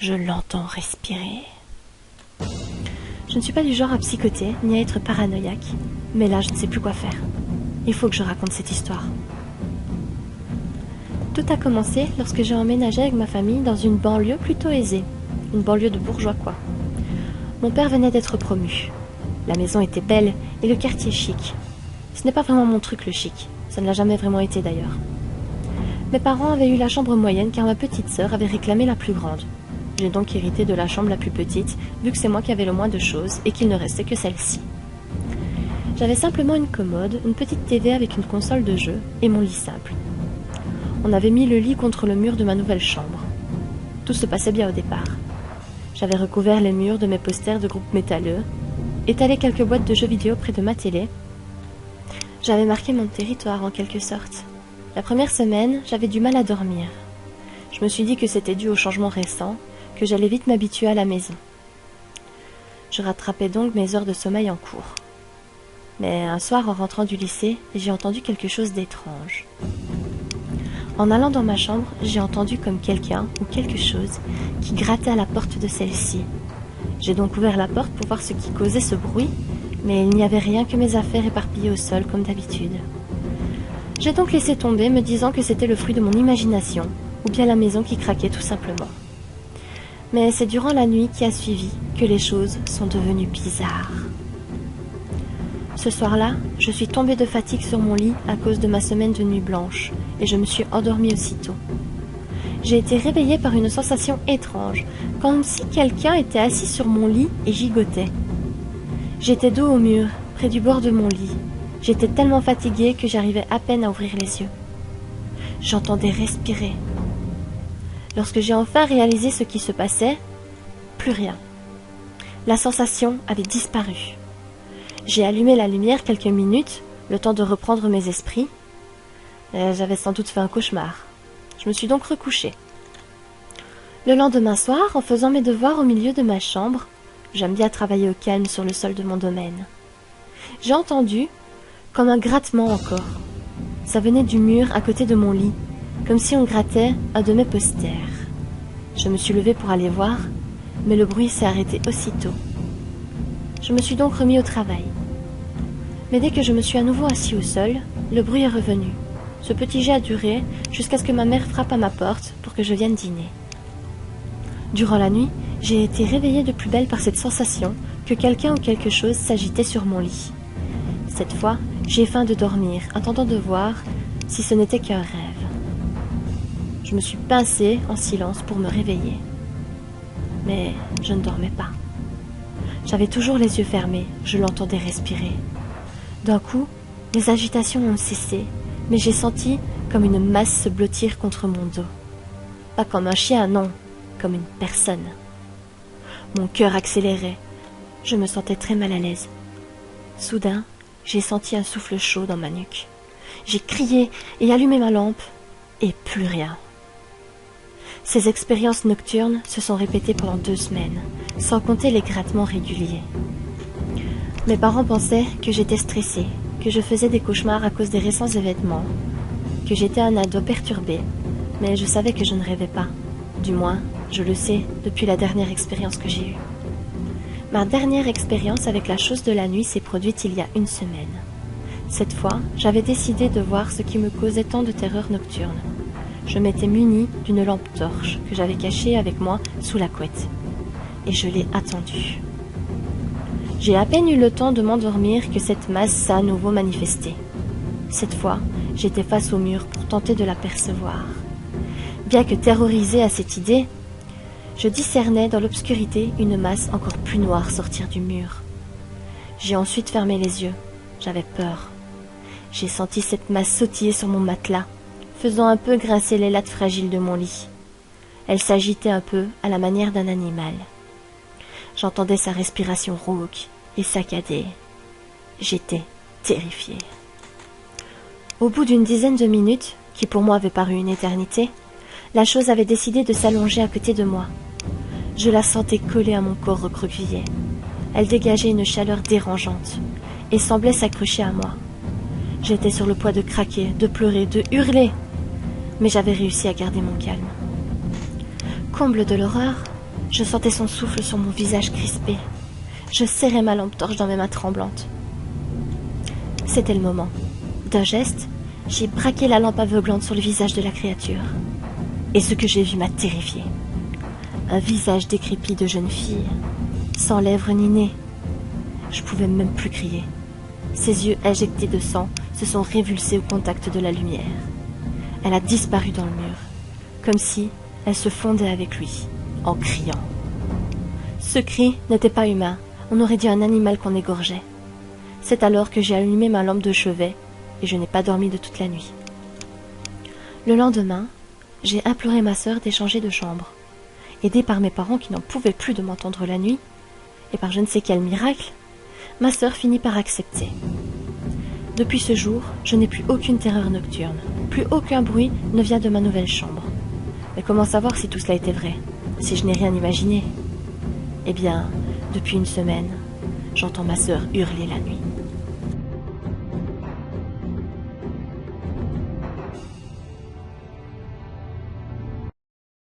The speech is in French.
Je l'entends respirer. Je ne suis pas du genre à psychoter, ni à être paranoïaque, mais là je ne sais plus quoi faire. Il faut que je raconte cette histoire. Tout a commencé lorsque j'ai emménagé avec ma famille dans une banlieue plutôt aisée. Une banlieue de bourgeois, quoi. Mon père venait d'être promu. La maison était belle et le quartier chic. Ce n'est pas vraiment mon truc, le chic. Ça ne l'a jamais vraiment été, d'ailleurs. Mes parents avaient eu la chambre moyenne car ma petite sœur avait réclamé la plus grande. J'ai donc hérité de la chambre la plus petite, vu que c'est moi qui avais le moins de choses et qu'il ne restait que celle-ci. J'avais simplement une commode, une petite TV avec une console de jeu et mon lit simple. On avait mis le lit contre le mur de ma nouvelle chambre. Tout se passait bien au départ. J'avais recouvert les murs de mes posters de groupes métalleux, étalé quelques boîtes de jeux vidéo près de ma télé. J'avais marqué mon territoire en quelque sorte. La première semaine, j'avais du mal à dormir. Je me suis dit que c'était dû au changement récent, que j'allais vite m'habituer à la maison. Je rattrapais donc mes heures de sommeil en cours. Mais un soir, en rentrant du lycée, j'ai entendu quelque chose d'étrange. En allant dans ma chambre, j'ai entendu comme quelqu'un ou quelque chose qui grattait à la porte de celle-ci. J'ai donc ouvert la porte pour voir ce qui causait ce bruit, mais il n'y avait rien que mes affaires éparpillées au sol comme d'habitude. J'ai donc laissé tomber, me disant que c'était le fruit de mon imagination, ou bien la maison qui craquait tout simplement. Mais c'est durant la nuit qui a suivi que les choses sont devenues bizarres. Ce soir-là, je suis tombée de fatigue sur mon lit à cause de ma semaine de nuit blanche, et je me suis endormie aussitôt. J'ai été réveillée par une sensation étrange, comme si quelqu'un était assis sur mon lit et gigotait. J'étais dos au mur, près du bord de mon lit. J'étais tellement fatiguée que j'arrivais à peine à ouvrir les yeux. J'entendais respirer. Lorsque j'ai enfin réalisé ce qui se passait, plus rien. La sensation avait disparu. J'ai allumé la lumière quelques minutes, le temps de reprendre mes esprits. J'avais sans doute fait un cauchemar. Je me suis donc recouchée. Le lendemain soir, en faisant mes devoirs au milieu de ma chambre, j'aime bien travailler au calme sur le sol de mon domaine. J'ai entendu comme un grattement encore. Ça venait du mur à côté de mon lit, comme si on grattait un de mes posters. Je me suis levée pour aller voir, mais le bruit s'est arrêté aussitôt. Je me suis donc remis au travail. Mais dès que je me suis à nouveau assis au sol, le bruit est revenu. Ce petit jet a duré jusqu'à ce que ma mère frappe à ma porte pour que je vienne dîner. Durant la nuit, j'ai été réveillée de plus belle par cette sensation que quelqu'un ou quelque chose s'agitait sur mon lit. Cette fois, j'ai faim de dormir, attendant de voir si ce n'était qu'un rêve. Je me suis pincée en silence pour me réveiller. Mais je ne dormais pas. J'avais toujours les yeux fermés, je l'entendais respirer. D'un coup, les agitations ont cessé, mais j'ai senti comme une masse se blottir contre mon dos. Pas comme un chien, non, comme une personne. Mon cœur accélérait, je me sentais très mal à l'aise. Soudain, j'ai senti un souffle chaud dans ma nuque. J'ai crié et allumé ma lampe, et plus rien. Ces expériences nocturnes se sont répétées pendant 2 semaines, sans compter les grattements réguliers. Mes parents pensaient que j'étais stressée, que je faisais des cauchemars à cause des récents événements, que j'étais un ado perturbé, mais je savais que je ne rêvais pas. Du moins, je le sais depuis la dernière expérience que j'ai eue. Ma dernière expérience avec la chose de la nuit s'est produite il y a 1 semaine. Cette fois, j'avais décidé de voir ce qui me causait tant de terreur nocturne. Je m'étais munie d'une lampe torche que j'avais cachée avec moi sous la couette. Et je l'ai attendue. J'ai à peine eu le temps de m'endormir que cette masse s'est à nouveau manifestée. Cette fois, j'étais face au mur pour tenter de l'apercevoir. Bien que terrorisée à cette idée, je discernais dans l'obscurité une masse encore plus noire sortir du mur. J'ai ensuite fermé les yeux. J'avais peur. J'ai senti cette masse sautiller sur mon matelas, faisant un peu grincer les lattes fragiles de mon lit. Elle s'agitait un peu à la manière d'un animal. J'entendais sa respiration rauque et saccadée. J'étais terrifiée. Au bout d'une dizaine de minutes, qui pour moi avait paru une éternité, la chose avait décidé de s'allonger à côté de moi. Je la sentais collée à mon corps recroquevillé. Elle dégageait une chaleur dérangeante et semblait s'accrocher à moi. J'étais sur le point de craquer, de pleurer, de hurler, mais j'avais réussi à garder mon calme. Comble de l'horreur, Je sentais son souffle sur mon visage crispé. Je serrais ma lampe torche dans mes mains tremblantes. C'était le moment. D'un geste, j'ai braqué la lampe aveuglante sur le visage de la créature. Et ce que j'ai vu m'a terrifié. Un visage décrépit de jeune fille, sans lèvres ni nez. Je pouvais même plus crier. Ses yeux injectés de sang se sont révulsés au contact de la lumière. Elle a disparu dans le mur, comme si elle se fondait avec lui, en criant. Ce cri n'était pas humain, on aurait dit un animal qu'on égorgeait. C'est alors que j'ai allumé ma lampe de chevet et je n'ai pas dormi de toute la nuit. Le lendemain, j'ai imploré ma sœur d'échanger de chambre. Aidée par mes parents qui n'en pouvaient plus de m'entendre la nuit, et par je ne sais quel miracle, ma sœur finit par accepter. Depuis ce jour, je n'ai plus aucune terreur nocturne. Plus aucun bruit ne vient de ma nouvelle chambre. Mais comment savoir si tout cela était vrai, si je n'ai rien imaginé? Eh bien, depuis une semaine, j'entends ma sœur hurler la nuit.